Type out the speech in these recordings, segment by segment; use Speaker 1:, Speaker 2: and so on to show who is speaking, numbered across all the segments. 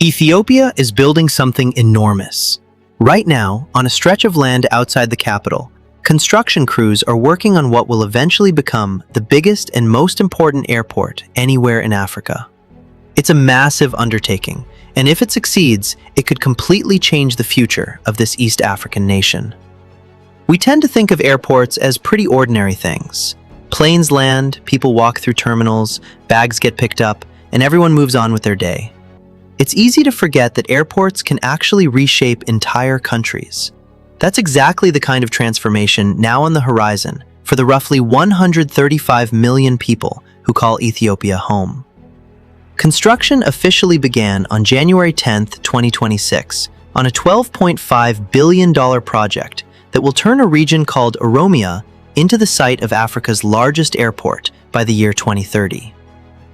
Speaker 1: Ethiopia is building something enormous. Right now, on a stretch of land outside the capital, construction crews are working on what will eventually become the biggest and most important airport anywhere in Africa. It's a massive undertaking, and if it succeeds, it could completely change the future of this East African nation. We tend to think of airports as pretty ordinary things. Planes land, people walk through terminals, bags get picked up, and everyone moves on with their day. It's easy to forget that airports can actually reshape entire countries. That's exactly the kind of transformation now on the horizon for the roughly 135 million people who call Ethiopia home. Construction officially began on January 10, 2026, on a $12.5 billion project that will turn a region called Oromia into the site of Africa's largest airport by the year 2030.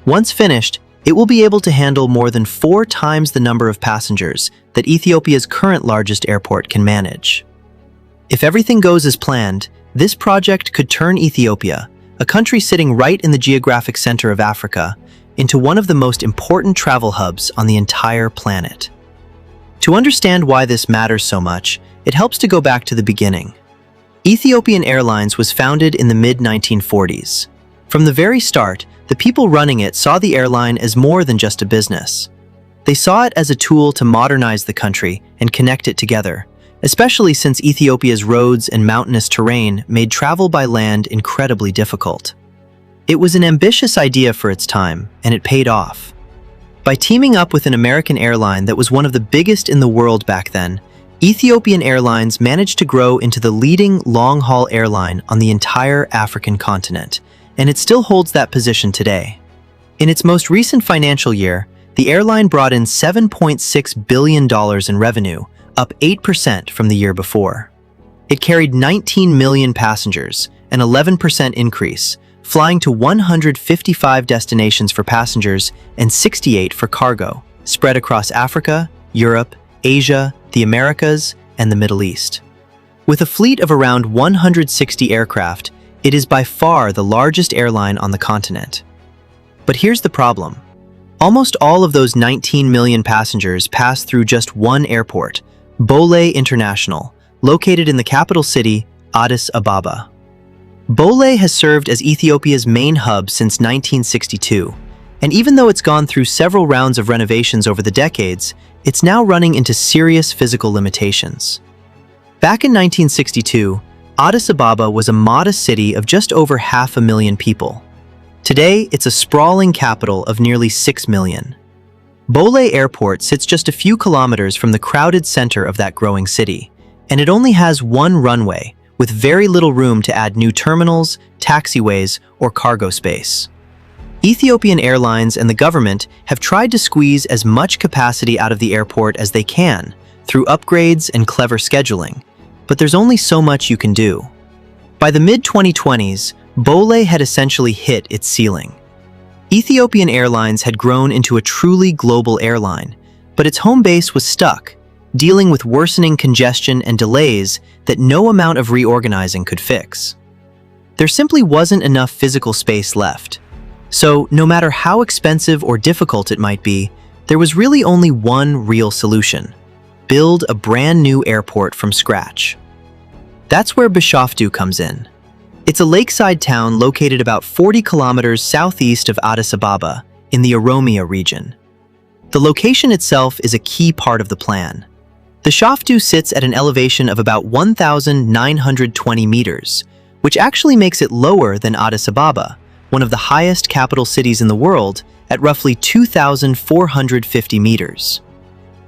Speaker 1: Once finished, it will be able to handle more than 4 times the number of passengers that Ethiopia's current largest airport can manage. If everything goes as planned, this project could turn Ethiopia, a country sitting right in the geographic center of Africa, into one of the most important travel hubs on the entire planet. To understand why this matters so much, it helps to go back to the beginning. Ethiopian Airlines was founded in the mid-1940s. From the very start, the people running it saw the airline as more than just a business. They saw it as a tool to modernize the country and connect it together, especially since Ethiopia's roads and mountainous terrain made travel by land incredibly difficult. It was an ambitious idea for its time, and it paid off. By teaming up with an American airline that was one of the biggest in the world back then, Ethiopian Airlines managed to grow into the leading long-haul airline on the entire African continent, and it still holds that position today. In its most recent financial year, the airline brought in $7.6 billion in revenue, up 8% from the year before. It carried 19 million passengers, an 11% increase, flying to 155 destinations for passengers and 68 for cargo, spread across Africa, Europe, Asia, the Americas, and the Middle East. With a fleet of around 160 aircraft, it is by far the largest airline on the continent. But here's the problem. Almost all of those 19 million passengers pass through just one airport, Bole International, located in the capital city, Addis Ababa. Bole has served as Ethiopia's main hub since 1962, and even though it's gone through several rounds of renovations over the decades, it's now running into serious physical limitations. Back in 1962, Addis Ababa was a modest city of just over 500,000 people. Today, it's a sprawling capital of nearly 6 million. Bole Airport sits just a few kilometers from the crowded center of that growing city, and it only has one runway, with very little room to add new terminals, taxiways, or cargo space. Ethiopian Airlines and the government have tried to squeeze as much capacity out of the airport as they can through upgrades and clever scheduling, but there's only so much you can do. By the mid-2020s, Bole had essentially hit its ceiling. Ethiopian Airlines had grown into a truly global airline, but its home base was stuck, dealing with worsening congestion and delays that no amount of reorganizing could fix. There simply wasn't enough physical space left. So, no matter how expensive or difficult it might be, there was really only one real solution: build a brand new airport from scratch. That's where Bishoftu comes in. It's a lakeside town located about 40 kilometers southeast of Addis Ababa, in the Oromia region. The location itself is a key part of the plan. Bishoftu sits at an elevation of about 1,920 meters, which actually makes it lower than Addis Ababa, one of the highest capital cities in the world, at roughly 2,450 meters.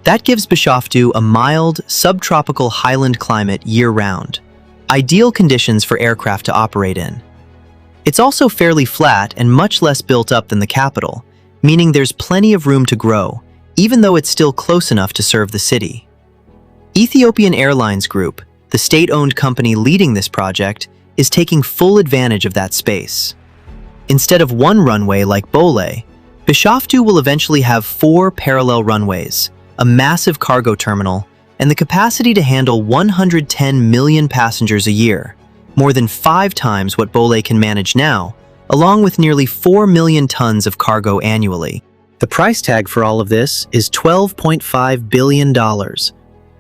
Speaker 1: That gives Bishoftu a mild, subtropical highland climate year-round, ideal conditions for aircraft to operate in. It's also fairly flat and much less built up than the capital, meaning there's plenty of room to grow, even though it's still close enough to serve the city. Ethiopian Airlines Group, the state-owned company leading this project, is taking full advantage of that space. Instead of one runway like Bole, Bishoftu will eventually have 4 parallel runways, a massive cargo terminal, and the capacity to handle 110 million passengers a year, more than 5 times what Bole can manage now, along with nearly 4 million tons of cargo annually. The price tag for all of this is $12.5 billion,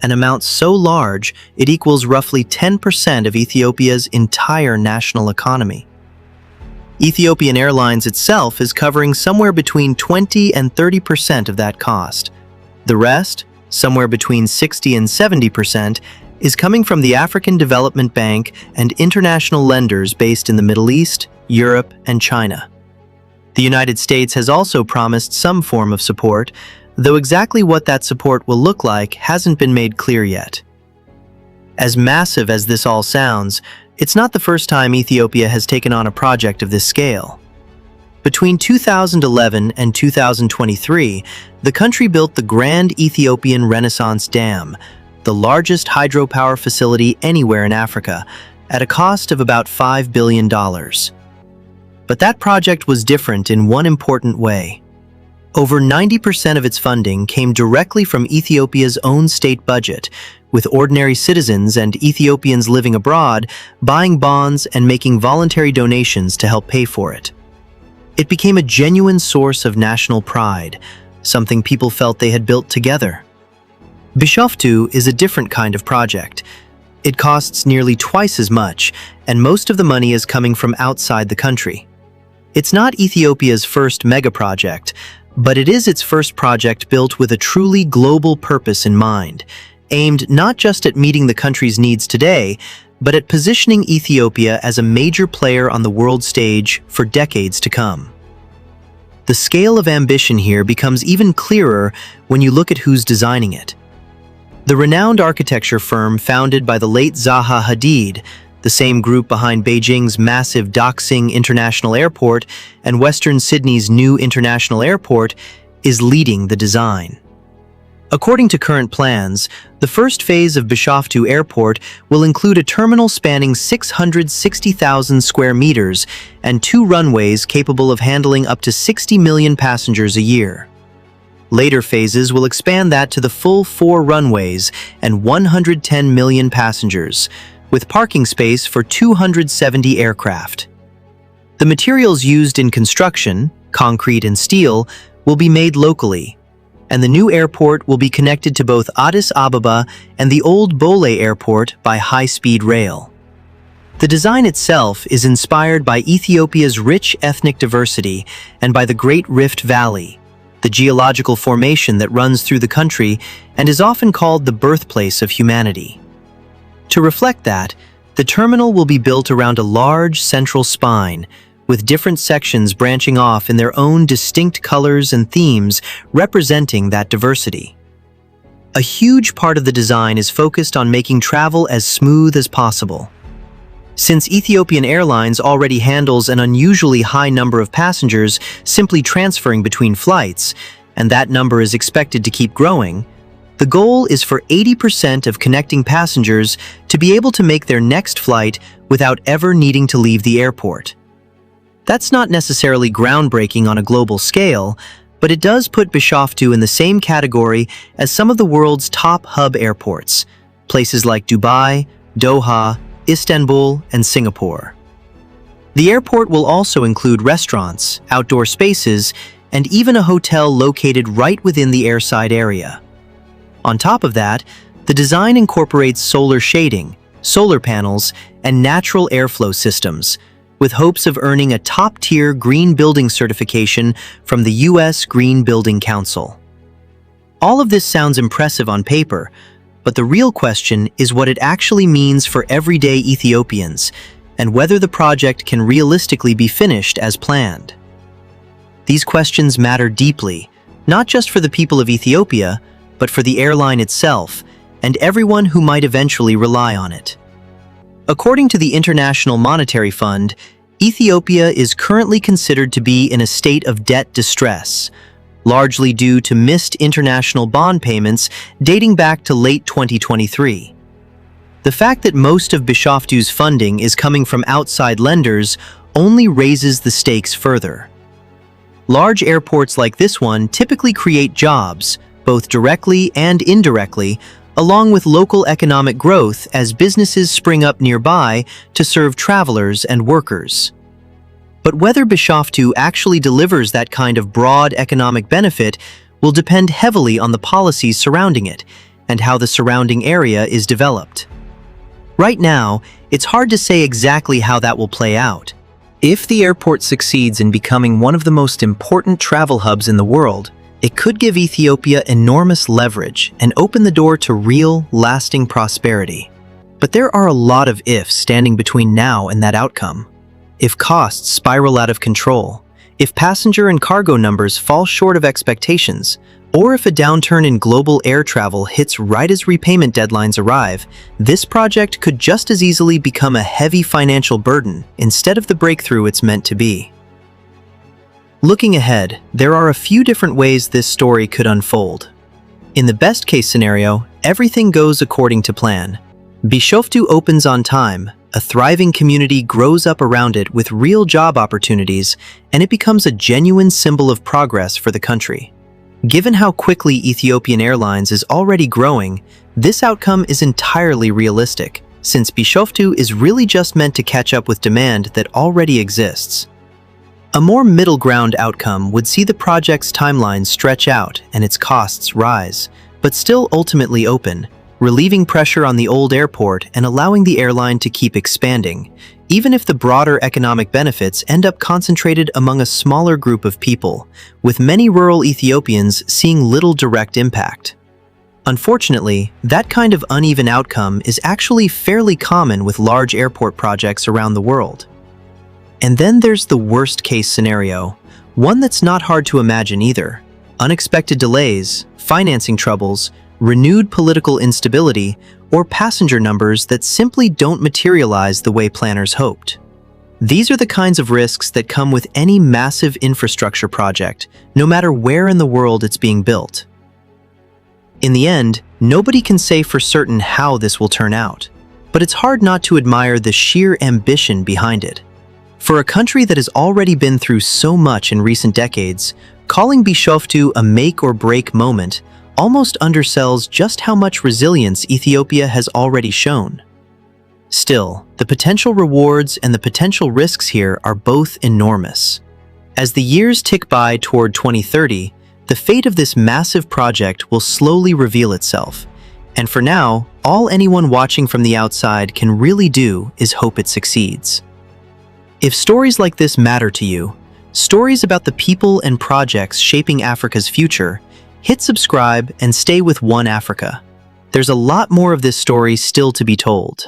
Speaker 1: an amount so large it equals roughly 10% of Ethiopia's entire national economy. Ethiopian Airlines itself is covering somewhere between 20 and 30% of that cost. The rest, somewhere between 60 and 70%, is coming from the African Development Bank and international lenders based in the Middle East, Europe, and China. The United States has also promised some form of support, though exactly what that support will look like hasn't been made clear yet. As massive as this all sounds, it's not the first time Ethiopia has taken on a project of this scale. Between 2011 and 2023, the country built the Grand Ethiopian Renaissance Dam, the largest hydropower facility anywhere in Africa, at a cost of about $5 billion. But that project was different in one important way. Over 90% of its funding came directly from Ethiopia's own state budget, with ordinary citizens and Ethiopians living abroad buying bonds and making voluntary donations to help pay for it. It became a genuine source of national pride, something people felt they had built together. Bishoftu is a different kind of project. It costs nearly twice as much, and most of the money is coming from outside the country. It's not Ethiopia's first mega-project, but it is its first project built with a truly global purpose in mind, aimed not just at meeting the country's needs today, but at positioning Ethiopia as a major player on the world stage for decades to come. The scale of ambition here becomes even clearer when you look at who's designing it. The renowned architecture firm founded by the late Zaha Hadid, the same group behind Beijing's massive Daxing International Airport and Western Sydney's new international airport, is leading the design. According to current plans, the first phase of Bishoftu Airport will include a terminal spanning 660,000 square meters and 2 runways capable of handling up to 60 million passengers a year. Later phases will expand that to the full 4 runways and 110 million passengers, with parking space for 270 aircraft. The materials used in construction, concrete and steel, will be made locally, and the new airport will be connected to both Addis Ababa and the old Bole Airport by high-speed rail. The design itself is inspired by Ethiopia's rich ethnic diversity and by the Great Rift Valley, the geological formation that runs through the country and is often called the birthplace of humanity. To reflect that, the terminal will be built around a large central spine, with different sections branching off in their own distinct colors and themes representing that diversity. A huge part of the design is focused on making travel as smooth as possible. Since Ethiopian Airlines already handles an unusually high number of passengers simply transferring between flights, and that number is expected to keep growing, the goal is for 80% of connecting passengers to be able to make their next flight without ever needing to leave the airport. That's not necessarily groundbreaking on a global scale, but it does put Bishoftu in the same category as some of the world's top hub airports, places like Dubai, Doha, Istanbul, and Singapore. The airport will also include restaurants, outdoor spaces, and even a hotel located right within the airside area. On top of that, the design incorporates solar shading, solar panels, and natural airflow systems, with hopes of earning a top-tier green building certification from the U.S. Green Building Council. All of this sounds impressive on paper, but the real question is what it actually means for everyday Ethiopians and whether the project can realistically be finished as planned. These questions matter deeply, not just for the people of Ethiopia, but for the airline itself and everyone who might eventually rely on it. According to the International Monetary Fund, Ethiopia is currently considered to be in a state of debt distress, largely due to missed international bond payments dating back to late 2023. The fact that most of Bishoftu's funding is coming from outside lenders only raises the stakes further. Large airports like this one typically create jobs, both directly and indirectly, along with local economic growth as businesses spring up nearby to serve travelers and workers. But whether Bishoftu actually delivers that kind of broad economic benefit will depend heavily on the policies surrounding it and how the surrounding area is developed. Right now, it's hard to say exactly how that will play out. If the airport succeeds in becoming one of the most important travel hubs in the world, it could give Ethiopia enormous leverage and open the door to real, lasting prosperity. But there are a lot of ifs standing between now and that outcome. If costs spiral out of control, if passenger and cargo numbers fall short of expectations, or if a downturn in global air travel hits right as repayment deadlines arrive, this project could just as easily become a heavy financial burden instead of the breakthrough it's meant to be. Looking ahead, there are a few different ways this story could unfold. In the best-case scenario, everything goes according to plan. Bishoftu opens on time, a thriving community grows up around it with real job opportunities, and it becomes a genuine symbol of progress for the country. Given how quickly Ethiopian Airlines is already growing, this outcome is entirely realistic, since Bishoftu is really just meant to catch up with demand that already exists. A more middle ground outcome would see the project's timeline stretch out and its costs rise, but still ultimately open, relieving pressure on the old airport and allowing the airline to keep expanding, even if the broader economic benefits end up concentrated among a smaller group of people, with many rural Ethiopians seeing little direct impact. Unfortunately, that kind of uneven outcome is actually fairly common with large airport projects around the world. And then there's the worst-case scenario, one that's not hard to imagine either. Unexpected delays, financing troubles, renewed political instability, or passenger numbers that simply don't materialize the way planners hoped. These are the kinds of risks that come with any massive infrastructure project, no matter where in the world it's being built. In the end, nobody can say for certain how this will turn out, but it's hard not to admire the sheer ambition behind it. For a country that has already been through so much in recent decades, calling Bishoftu a make-or-break moment almost undersells just how much resilience Ethiopia has already shown. Still, the potential rewards and the potential risks here are both enormous. As the years tick by toward 2030, the fate of this massive project will slowly reveal itself, and for now, all anyone watching from the outside can really do is hope it succeeds. If stories like this matter to you, stories about the people and projects shaping Africa's future, hit subscribe and stay with One Africa. There's a lot more of this story still to be told.